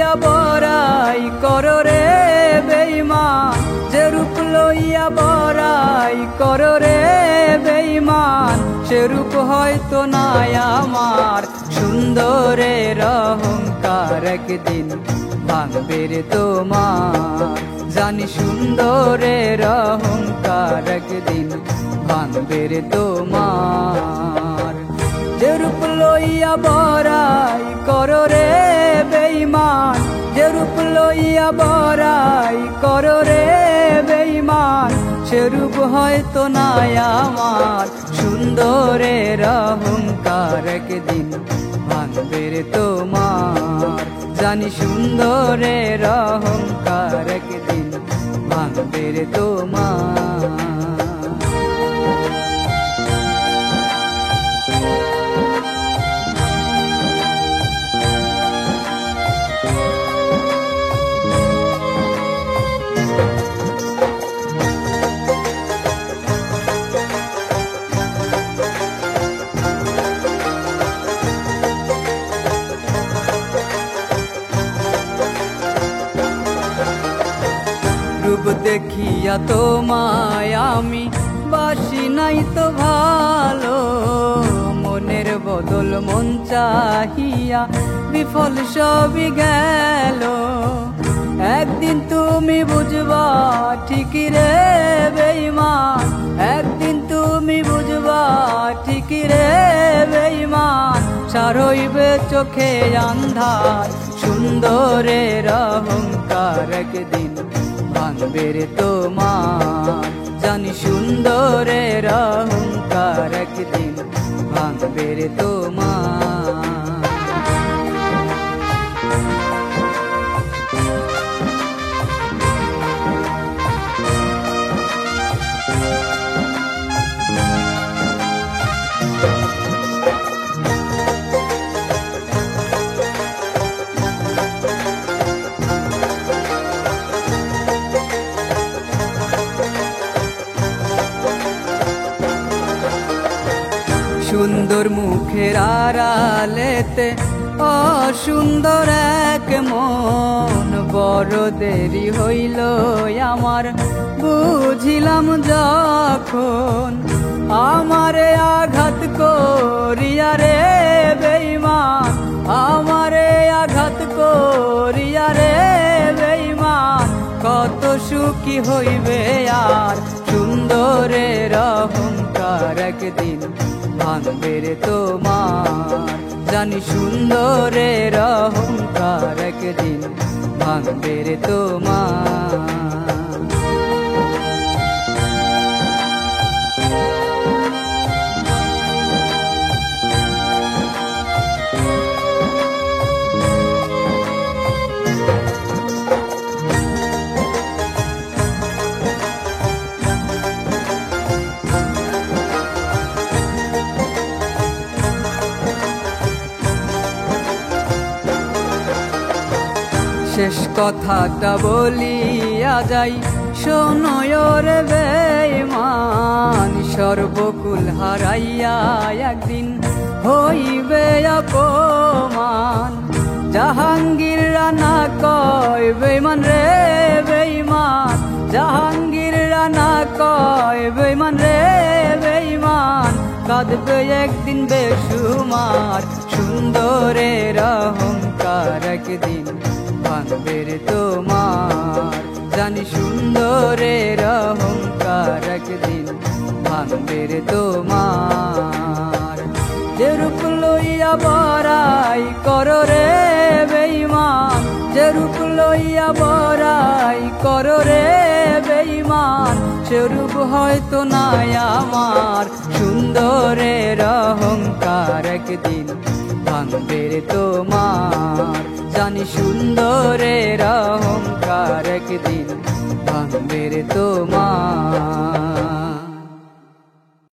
লইয়া বড়াই করো রে বেঈমান, যে রূপ লইয়া বড়াই করো রে বেঈমান, সে রূপ হয়তো নাই আমার। সুন্দরের অহংকার একদিন ভাঙবে রে তোমার, জানি সুন্দরের অহংকার একদিন ভাঙবে রে তোমার। যে রূপ লইয়া বড়াই করো রে বেঈমান, যে রূপ লইয়া বড়াই করো রে বেঈমান, সে রূপ হয়তো নাই আমার। সুন্দরের অহংকার একদিন ভাঙবে রে তোমার, জানি সুন্দরের অহংকার একদিন ভাঙবে রে তোমার। রূপ দেখিয়া তোমায় আমি বাসি নাই তো ভালো, মনের বদল মন চাহিয়া বিফল সবই গেল। একদিন তুমি বুঝবা ঠিকই রে বেঈমান, একদিন তুমি বুঝবা ঠিকই রে বেঈমান, সার হইবে চোখে আন্ধার। সুন্দরের অহংকার একদিন ভাঙবে রে তোমার, জানি সুন্দরের অহংকার একদিন ভাঙবে রে তোমার। সুন্দর মুখের আড়ালেতে অসুন্দর এক মন, বড় দেরি হইল আমার বুঝিলাম যখন। আমারে আঘাত করিয়া রে বেঈমান, আমারে আঘাত করিয়া রে বেঈমান, কত সুখী হইবে আর। সুন্দরের অহংকার একদিন ভাঙবে রে তোমার, জানি সুন্দরের অহংকার একদিন ভাঙবে রে তোমার। শেষ কথাটা বলিয়া যাই শোনো রে বেঈমান, সর্বকুল হারাইয়া একদিন হইবে অপমান। জাহাঙ্গীর রানা কয় বেঈমান রে বেঈমান, জাহাঙ্গীর রানা কয় বেঈমান রে বেঈমান, কাঁদবে একদিন বেসুমার। সুন্দরের অহংকার একদিন ভাঙবে রে তোমার, জানি সুন্দরের অহংকার একদিন ভাঙবে রে তোমার। যে রূপ লইয়া বড়াই করো রে বেঈমান, যে রূপ লইয়া বড়াই করো রে বেঈমান, সে রূপ হয়তো নাই আমার। সুন্দরের অহংকার একদিন ভাঙবে রে তোমার, জানি সুন্দরের অহংকার একদিন ভাঙবে রে তোমার।